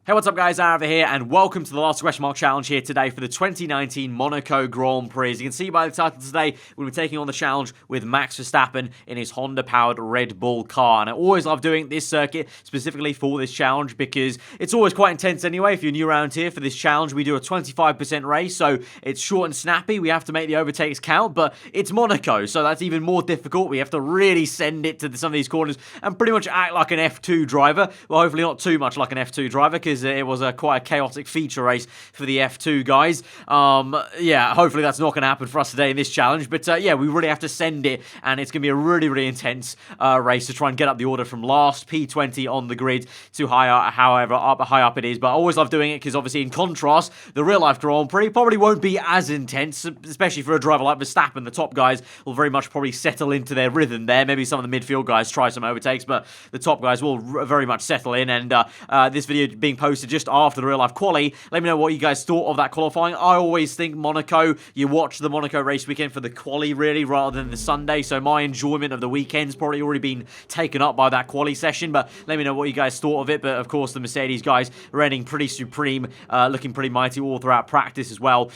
Hey, what's up guys, aarava here, and welcome to the last question mark challenge here today for the 2019 Monaco Grand Prix. As you can see by the title today, we'll be taking on the challenge with Max Verstappen in his Honda-powered Red Bull car. And I always love doing this circuit specifically for this challenge because it's always quite intense anyway. If you're new around here for this challenge, we do a 25% race, so it's short and snappy. We have to make the overtakes count, but it's Monaco, so that's even more difficult. We have to really send it to some of these corners and pretty much act like an F2 driver. Well, hopefully not too much like an F2 driver, because it was quite a chaotic feature race for the F2 guys. Yeah, hopefully that's not going to happen for us today in this challenge. But yeah, we really have to send it, and it's going to be a really, really intense race to try and get up the order from last P20 on the grid to however high up it is. But I always love doing it because obviously in contrast, the real life Grand Prix probably won't be as intense, especially for a driver like Verstappen. The top guys will very much probably settle into their rhythm there. Maybe some of the midfield guys try some overtakes, but the top guys will very much settle in. And this video being posted just after the real life quali. Let me know what you guys thought of that qualifying. I always think Monaco, you watch the Monaco race weekend for the quali really rather than the Sunday, so my enjoyment of the weekend's probably already been taken up by that quali session. But let me know what you guys thought of it. But of course the Mercedes guys reigning pretty supreme, looking pretty mighty all throughout practice as well.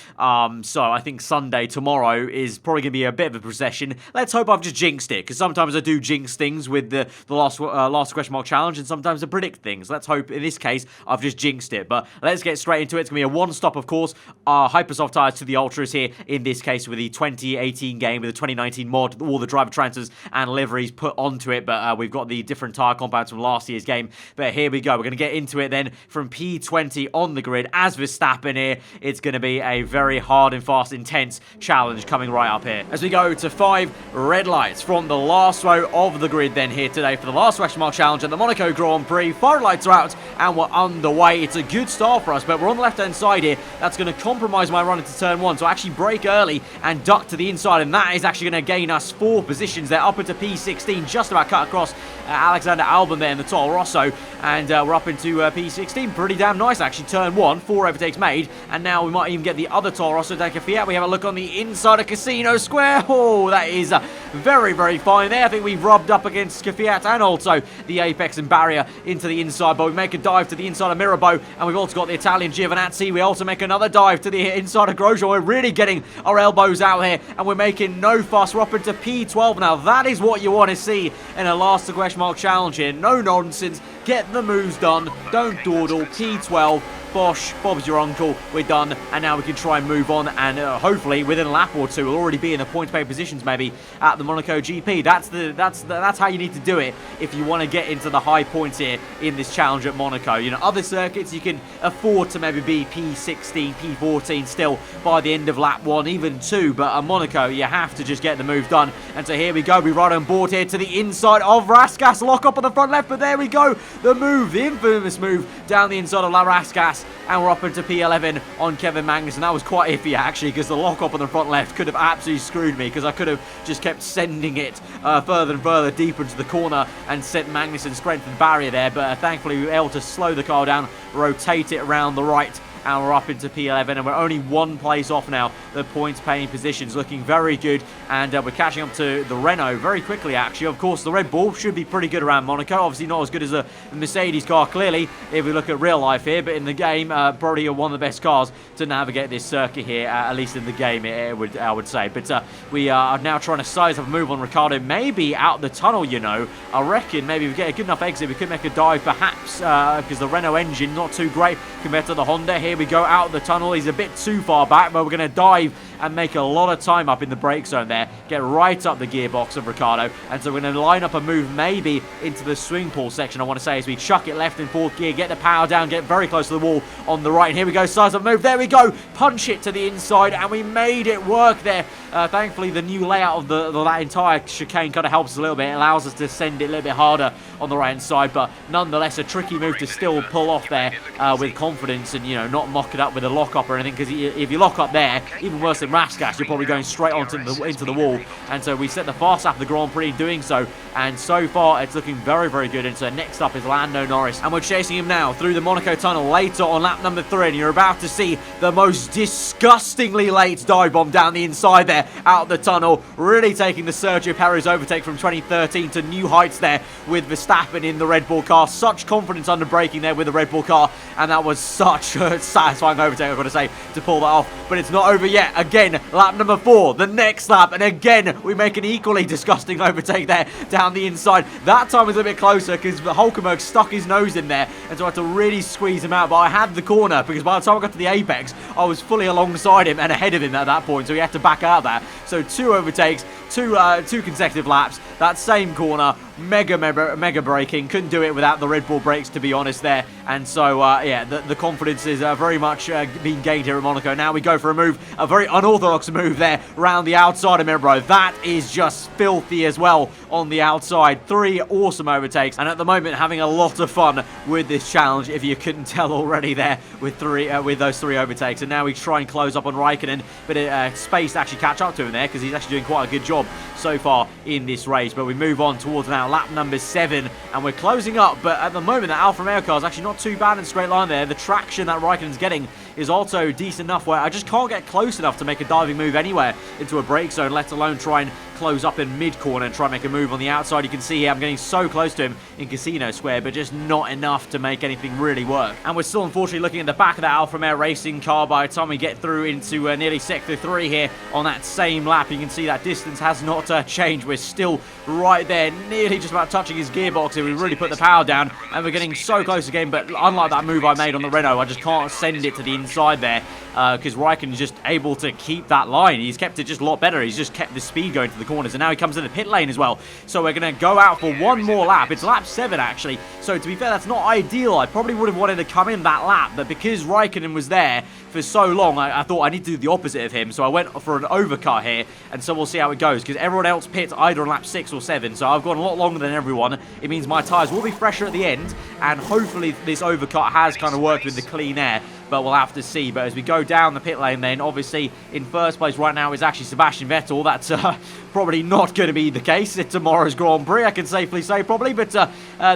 So I think Sunday, tomorrow, is probably going to be a bit of a procession. Let's hope I've just jinxed it, because sometimes I do jinx things with the last question mark challenge, and sometimes I predict things. Let's hope in this case I've just jinxed it. But let's get straight into it. It's going to be a one-stop, of course. Hypersoft tyres to the Ultras here, in this case with the 2018 game, with the 2019 mod, all the driver transfers and liveries put onto it. But we've got the different tyre compounds from last year's game. But here we go. We're going to get into it then from P20 on the grid as Verstappen here. It's going to be a very hard and fast, intense challenge coming right up here. As we go to 5 red lights from the last row of the grid then here today for the last question mark challenge at the Monaco Grand Prix. 5 lights are out and we're underway. It's a good start for us, but we're on the left-hand side here. That's going to compromise my run into turn 1, so I actually brake early and duck to the inside, and that is actually going to gain us 4 positions there, up into P16, just about cut across Alexander Albon there in the Toro Rosso, and we're up into P16. Pretty damn nice, actually. Turn 1, 4 overtakes made, and now we might even get the other Toro Rosso down Fiat. We have a look on the inside of Casino Square. Oh, that is very, very fine there. I think we've rubbed up against Fiat and also the apex and barrier into the inside, but we make a dive to the inside of Mirabeau, and we've also got the Italian Giovinazzi. We also make another dive to the inside of Grosjean. We're really getting our elbows out here, and we're making no fuss. We're up into P12 now. That is what you want to see in a last question mark challenge here. No nonsense. Get the moves done. Don't dawdle. P12. Bosh, Bob's your uncle, we're done, and now we can try and move on, and hopefully within a lap or two we'll already be in the point-pay positions maybe at the Monaco GP. That's how you need to do it if you want to get into the high points here in this challenge at Monaco. You know, other circuits you can afford to maybe be P16, P14 still by the end of lap 1, even 2, but at Monaco you have to just get the move done. And so here we go, we ride on board here to the inside of Raskas, lock up on the front left, but there we go, the move, the infamous move down the inside of La Raskas. And we're up into P11 on Kevin Magnussen. That was quite iffy actually, because the lock up on the front left could have absolutely screwed me, because I could have just kept sending it further and further deeper into the corner and sent Magnussen straight to the barrier there. But thankfully we were able to slow the car down, rotate it around the right, and we're up into P11, and we're only 1 place off now. The points paying positions looking very good, and we're catching up to the Renault very quickly actually. Of course the Red Bull should be pretty good around Monaco, obviously not as good as the Mercedes car clearly if we look at real life here, but in the game probably one of the best cars to navigate this circuit here, at least in the game I would say. But we are now trying to size up a move on Ricciardo, maybe out the tunnel, you know. I reckon maybe if we get a good enough exit we could make a dive perhaps, because the Renault engine not too great compared to the Honda. Here we go out the tunnel. He's a bit too far back, but we're going to dive and make a lot of time up in the brake zone there, get right up the gearbox of Ricciardo, and so we're going to line up a move maybe into the swing pull section, I want to say, as we chuck it left and fourth gear, get the power down, get very close to the wall on the right, and here we go, size up move, there we go, punch it to the inside, and we made it work there. Thankfully the new layout of that entire chicane kind of helps us a little bit. It allows us to send it a little bit harder on the right hand side, but nonetheless a tricky move to still pull off there with confidence, and you know, not mock it up with a lock-up or anything, because if you lock up there, even worse than Raskas, you're probably going straight into the wall. And so we set the fast lap of the Grand Prix doing so, and so far it's looking very, very good. And so next up is Lando Norris, and we're chasing him now through the Monaco tunnel later on lap number 3, and you're about to see the most disgustingly late dive bomb down the inside there out of the tunnel, really taking the Sergio Perez overtake from 2013 to new heights there with Verstappen in the Red Bull car. Such confidence under braking there with the Red Bull car, and that was such a satisfying overtake, I've got to say, to pull that off. But it's not over yet. Again, lap number 4, the next lap, and again we make an equally disgusting overtake there down the inside. That time was a bit closer because Hulkenberg stuck his nose in there, and so I had to really squeeze him out. But I had the corner because by the time I got to the apex, I was fully alongside him and ahead of him at that point, so he had to back out of that. So 2 overtakes, two consecutive laps, that same corner, mega braking. Couldn't do it without the Red Bull brakes, to be honest there. And so yeah, the confidence is very much being gained here at Monaco. Now we go for a move, a very unorthodox move there around the outside of Mirbro. That is just filthy as well on the outside. 3 awesome overtakes, and at the moment having a lot of fun with this challenge, if you couldn't tell already there with those 3 overtakes. And now we try and close up on Raikkonen, but space to actually catch up to him there, because he's actually doing quite a good job so far in this race. But we move on towards now lap number 7, and we're closing up. But at the moment, the Alfa Romeo car is actually not too bad in straight line there. The traction that Raikkonen's getting is also decent enough where I just can't get close enough to make a diving move anywhere into a brake zone, let alone try and close up in mid-corner and try and make a move on the outside. You can see here I'm getting so close to him in Casino Square, but just not enough to make anything really work. And we're still unfortunately looking at the back of that Alfa Romeo racing car by the time we get through into nearly Sector 3 here on that same lap. You can see that distance has not changed. We're still right there, nearly just about touching his gearbox here. We really put the power down, and we're getting so close again, but unlike that move I made on the Renault, I just can't send it to the inside there, because Raikkonen is just able to keep that line. He's kept it just a lot better. He's just kept the speed going to the corners, and now he comes in the pit lane as well. So we're going to go out for one more lap. It's lap 7 actually, so to be fair, that's not ideal. I probably would have wanted to come in that lap, but because Raikkonen was there for so long, I thought I need to do the opposite of him, so I went for an overcut here, and so we'll see how it goes, because everyone else pits either on lap 6 or 7, so I've gone a lot longer than everyone. It means my tyres will be fresher at the end, and hopefully this overcut has kind of worked with the clean air, but we'll have to see. But as we go down the pit lane then, obviously in first place right now is actually Sebastian Vettel. That's probably not going to be the case at tomorrow's Grand Prix, I can safely say probably. But then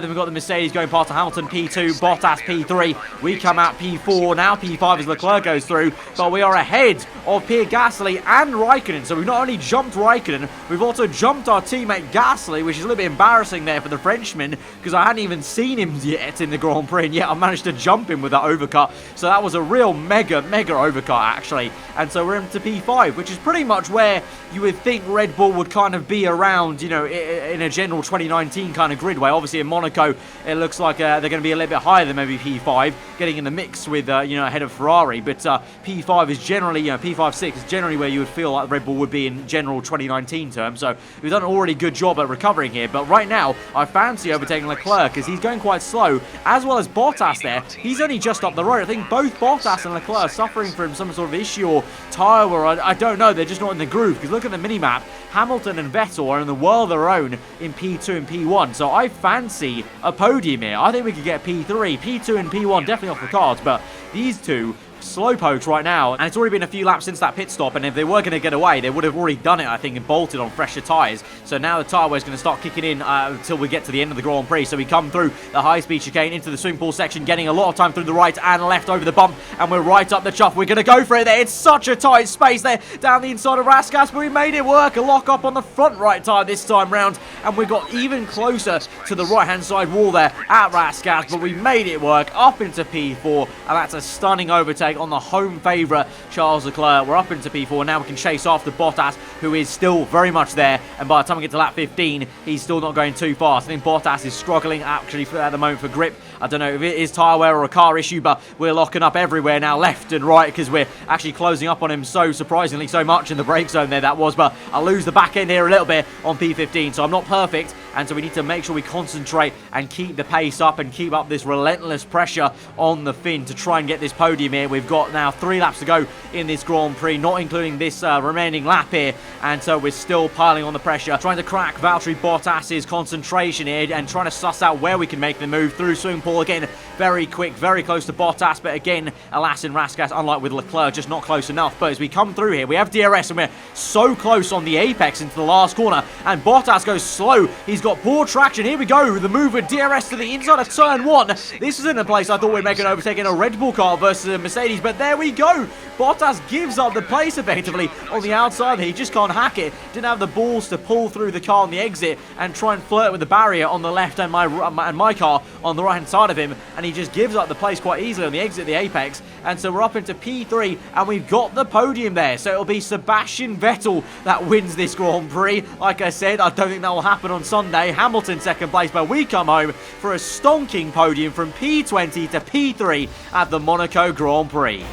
we've got the Mercedes going past Hamilton P2, Bottas P3. We come out P4, now P5 as Leclerc goes through, but we are ahead of Pierre Gasly and Raikkonen. So we've not only jumped Raikkonen, we've also jumped our teammate Gasly, which is a little bit embarrassing there for the Frenchman, because I hadn't even seen him yet in the Grand Prix, and yet I managed to jump him with that overcut. So that was a real mega overcut actually. And so we're into P5, which is pretty much where you would think Red Bull would kind of be around, you know, in a general 2019 kind of gridway. Obviously in Monaco it looks like they're going to be a little bit higher than maybe P5, getting in the mix with you know, ahead of Ferrari. But P5 is generally, you know, P5, 6 is generally where you would feel like Red Bull would be in general 2019 terms. So we've done an already good job at recovering here, but right now I fancy overtaking Leclerc because he's going quite slow, as well as Bottas there. He's only just up the road. I think both Bottas and Leclerc are suffering from some sort of issue or tyre wear. I don't know, they're just not in the groove, because look at the minimap, Hamilton and Vettel are in the world of their own in P2 and P1, so I fancy a podium here. I think we could get P3, P2 and P1 definitely off the cards, but these two slowpokes right now, and it's already been a few laps since that pit stop, and if they were going to get away, they would have already done it, I think, and bolted on fresher tyres. So now the tyre wear is going to start kicking in until we get to the end of the Grand Prix. So we come through the high-speed chicane into the swimming pool section, getting a lot of time through the right and left over the bump, and we're right up the chuff. We're going to go for it there. It's such a tight space there down the inside of Raskas, but we made it work. A lock up on the front right tyre this time round, and we got even closer to the right-hand side wall there at Raskas, but we made it work up into P4, and that's a stunning overtake on the home favourite Charles Leclerc. We're up into P4 now. We can chase after Bottas, who is still very much there, and by the time we get to lap 15 he's still not going too fast. I think Bottas is struggling actually at the moment for grip. I don't know if it is tyre wear or a car issue, but we're locking up everywhere now, left and right, because we're actually closing up on him so surprisingly so much in the brake zone there, that was. But I lose the back end here a little bit on P15, so I'm not perfect, and so we need to make sure we concentrate and keep the pace up and keep up this relentless pressure on the fin to try and get this podium here. We've got now 3 laps to go in this Grand Prix, not including this remaining lap here, and so we're still piling on the pressure, trying to crack Valtteri Bottas's concentration here and trying to suss out where we can make the move through swimming pool again. very quick, very close to Bottas, but again, alas in Raskas, unlike with Leclerc, just not close enough. But as we come through here, we have DRS, and we're so close on the apex into the last corner, and Bottas goes slow. He's got poor traction. Here we go, the move with DRS to the inside of turn 1. This isn't a place I thought we'd make an overtake in a Red Bull car versus a Mercedes, but there we go. Bottas gives up the place effectively on the outside. He just can't hack it. Didn't have the balls to pull through the car on the exit and try and flirt with the barrier on the left and my car on the right hand side of him, and he just gives up the place quite easily on the exit of the apex. And so we're up into P3, and we've got the podium there. So it'll be Sebastian Vettel that wins this Grand Prix. Like I said, I don't think that will happen on Sunday. Hamilton second place, but we come home for a stonking podium from P20 to P3 at the Monaco Grand Prix.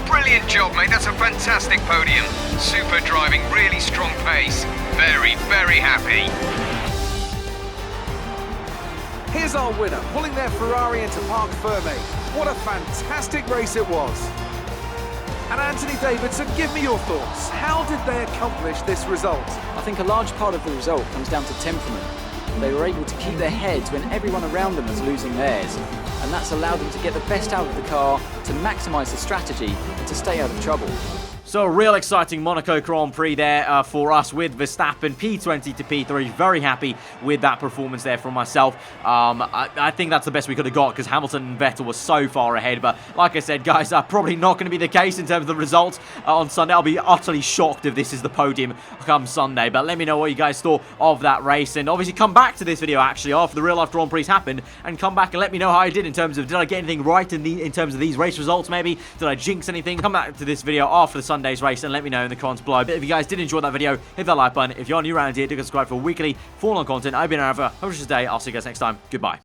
Brilliant job, mate. That's a fantastic podium. Super driving, really strong pace. Very happy. Here's our winner, pulling their Ferrari into Parc Ferme. What a fantastic race it was. And Anthony Davidson, give me your thoughts. How did they accomplish this result? I think a large part of the result comes down to temperament. They were able to keep their heads when everyone around them was losing theirs. And that's allowed them to get the best out of the car, to maximise the strategy, and to stay out of trouble. So a real exciting Monaco Grand Prix there for us with Verstappen, P20 to P3. Very happy with that performance there from myself. I think that's the best we could have got because Hamilton and Vettel were so far ahead. But like I said, guys, probably not going to be the case in terms of the results on Sunday. I'll be utterly shocked if this is the podium come Sunday. But let me know what you guys thought of that race. And obviously come back to this video actually after the real life Grand Prix happened and come back and let me know how I did in terms of, did I get anything right in terms of these race results maybe? Did I jinx anything? Come back to this video after the Sunday's race and let me know in the comments below. But if you guys did enjoy that video, hit that like button. If you're new around here, do subscribe for weekly Formula content. I've been aarava. Have a good day. I'll see you guys next time. Goodbye.